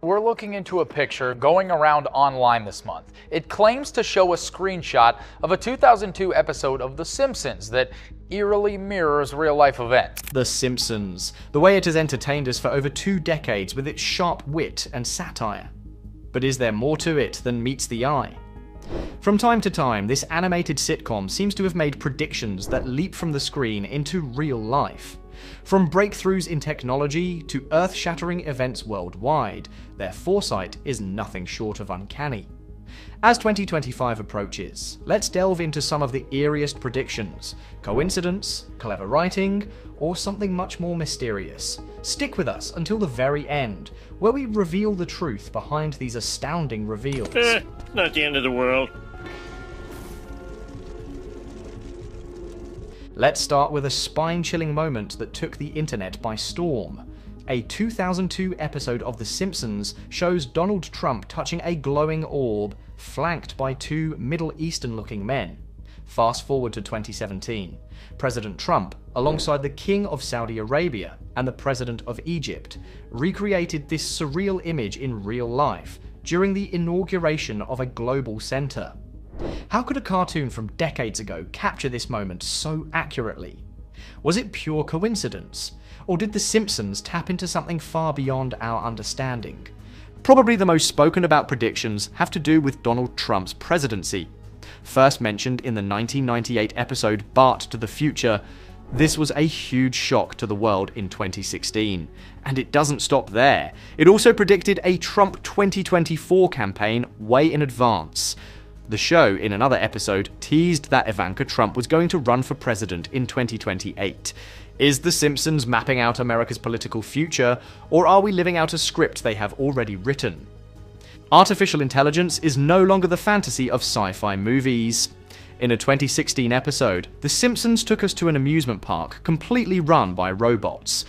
We're looking into a picture going around online this month. It claims to show a screenshot of a 2002 episode of The Simpsons that eerily mirrors real-life events. The Simpsons, the way it has entertained us for over 2 decades with its sharp wit and satire. But is there more to it than meets the eye? From time to time, this animated sitcom seems to have made predictions that leap from the screen into real life. From breakthroughs in technology to earth-shattering events worldwide, their foresight is nothing short of uncanny. As 2025 approaches, let's delve into some of the eeriest predictions. Coincidence, clever writing, or something much more mysterious? Stick with us until the very end, where we reveal the truth behind these astounding reveals. Not the end of the world. Let's start with a spine-chilling moment that took the internet by storm. A 2002 episode of The Simpsons shows Donald Trump touching a glowing orb, flanked by 2 Middle Eastern-looking men. Fast forward to 2017. President Trump, alongside the King of Saudi Arabia and the President of Egypt, recreated this surreal image in real life during the inauguration of a global center. How could a cartoon from decades ago capture this moment so accurately? Was it pure coincidence? Or did The Simpsons tap into something far beyond our understanding? Probably the most spoken about predictions have to do with Donald Trump's presidency. First mentioned in the 1998 episode Bart to the Future, this was a huge shock to the world in 2016. And it doesn't stop there. It also predicted a Trump 2024 campaign way in advance. The show, in another episode, teased that Ivanka Trump was going to run for president in 2028. Is The Simpsons mapping out America's political future, or are we living out a script they have already written? Artificial intelligence is no longer the fantasy of sci-fi movies. In a 2016 episode, The Simpsons took us to an amusement park completely run by robots.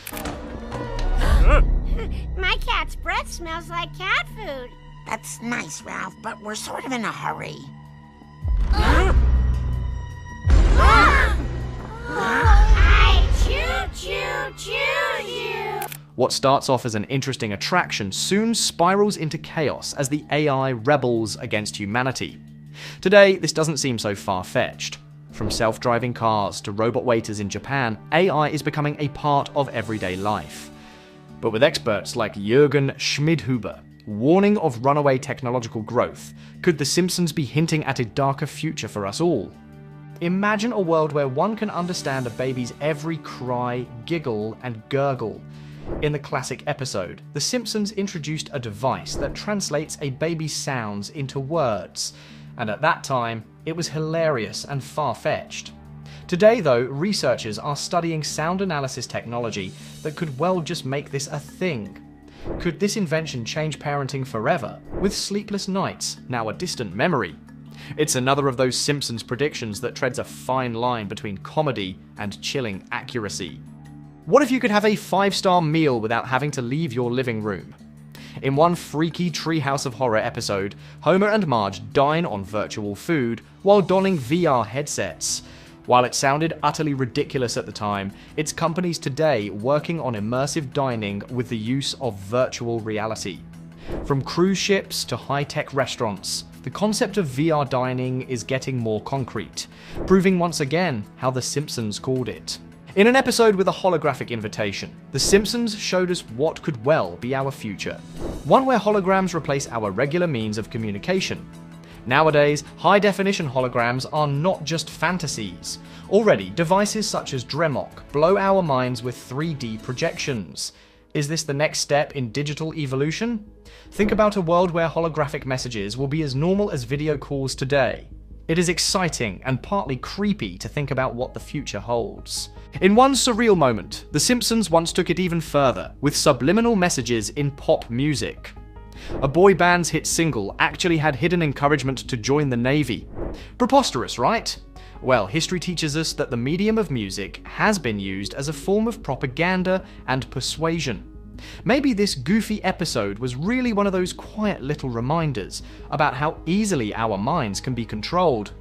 My cat's breath smells like cat food. That's nice, Ralph, but we're sort of in a hurry. I choo-choo-choo-choo. What starts off as an interesting attraction soon spirals into chaos as the AI rebels against humanity. Today, this doesn't seem so far-fetched. From self-driving cars to robot waiters in Japan, AI is becoming a part of everyday life. But with experts like Jürgen Schmidhuber warning of runaway technological growth, could The Simpsons be hinting at a darker future for us all? Imagine a world where one can understand a baby's every cry, giggle, and gurgle. In the classic episode, The Simpsons introduced a device that translates a baby's sounds into words, and at that time, it was hilarious and far-fetched. Today, though, researchers are studying sound analysis technology that could well just make this a thing. Could this invention change parenting forever, with sleepless nights now a distant memory? It's another of those Simpsons predictions that treads a fine line between comedy and chilling accuracy. What if you could have a 5-star meal without having to leave your living room? In one freaky Treehouse of Horror episode, Homer and Marge dine on virtual food while donning VR headsets. While it sounded utterly ridiculous at the time, it's companies today working on immersive dining with the use of virtual reality. From cruise ships to high-tech restaurants, the concept of VR dining is getting more concrete, proving once again how The Simpsons called it. In an episode with a holographic invitation, The Simpsons showed us what could well be our future. One where holograms replace our regular means of communication. Nowadays, high-definition holograms are not just fantasies. Already, devices such as Dremok blow our minds with 3D projections. Is this the next step in digital evolution? Think about a world where holographic messages will be as normal as video calls today. It is exciting and partly creepy to think about what the future holds. In one surreal moment, The Simpsons once took it even further, with subliminal messages in pop music. A boy band's hit single actually had hidden encouragement to join the Navy. Preposterous, right? Well, history teaches us that the medium of music has been used as a form of propaganda and persuasion. Maybe this goofy episode was really one of those quiet little reminders about how easily our minds can be controlled.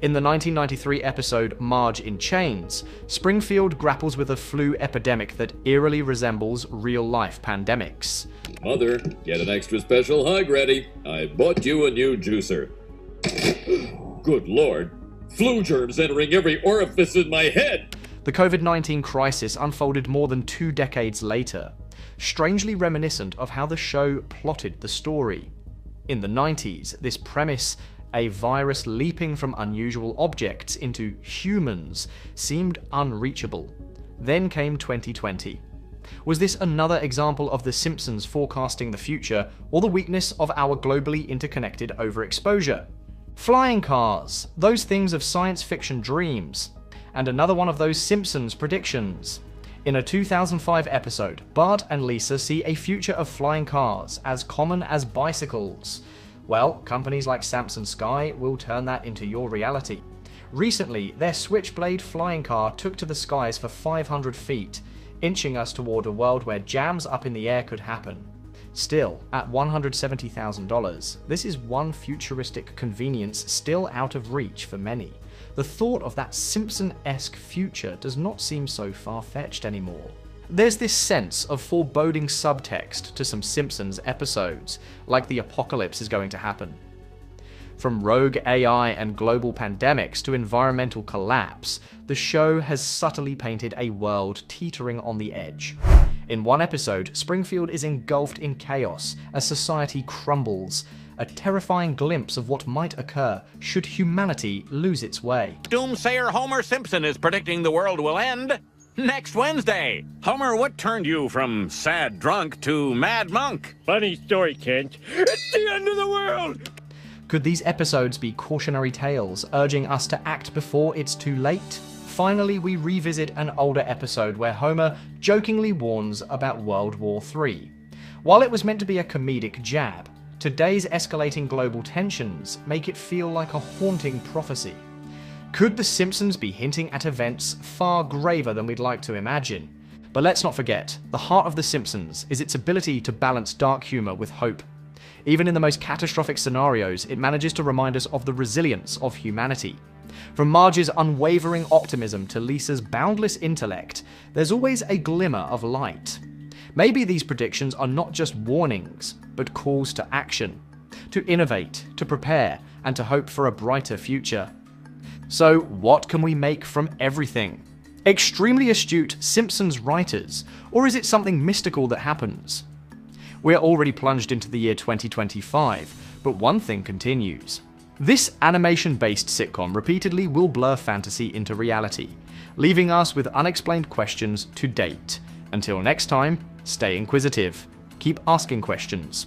In the 1993 episode Marge in Chains, Springfield grapples with a flu epidemic that eerily resembles real-life pandemics. Mother, get an extra special hug ready. I bought you a new juicer. Good Lord, flu germs entering every orifice in my head! The COVID-19 crisis unfolded more than 2 decades later, strangely reminiscent of how the show plotted the story. In the 90s, this premise, a virus leaping from unusual objects into humans, seemed unreachable. Then came 2020. Was this another example of The Simpsons forecasting the future, or the weakness of our globally interconnected overexposure? Flying cars, those things of science fiction dreams. And another one of those Simpsons predictions. In a 2005 episode, Bart and Lisa see a future of flying cars as common as bicycles. Well, companies like Samsung Sky will turn that into your reality. Recently, their Switchblade flying car took to the skies for 500 feet, inching us toward a world where jams up in the air could happen. Still, at $170,000, this is one futuristic convenience still out of reach for many. The thought of that Simpson-esque future does not seem so far-fetched anymore. There's this sense of foreboding subtext to some Simpsons episodes, like the apocalypse is going to happen. From rogue AI and global pandemics to environmental collapse, the show has subtly painted a world teetering on the edge. In one episode, Springfield is engulfed in chaos as society crumbles, a terrifying glimpse of what might occur should humanity lose its way. Doomsayer Homer Simpson is predicting the world will end next Wednesday. Homer, what turned you from sad drunk to mad monk? Funny story, Kent. It's the end of the world! Could these episodes be cautionary tales urging us to act before it's too late? Finally, we revisit an older episode where Homer jokingly warns about World War III. While it was meant to be a comedic jab, today's escalating global tensions make it feel like a haunting prophecy. Could The Simpsons be hinting at events far graver than we'd like to imagine? But let's not forget, the heart of The Simpsons is its ability to balance dark humor with hope. Even in the most catastrophic scenarios, it manages to remind us of the resilience of humanity. From Marge's unwavering optimism to Lisa's boundless intellect, there's always a glimmer of light. Maybe these predictions are not just warnings, but calls to action, to innovate, to prepare, and to hope for a brighter future. So, what can we make from everything? Extremely astute Simpsons writers, or is it something mystical that happens? We're already plunged into the year 2025, but one thing continues. This animation-based sitcom repeatedly will blur fantasy into reality, leaving us with unexplained questions to date. Until next time, stay inquisitive. Keep asking questions.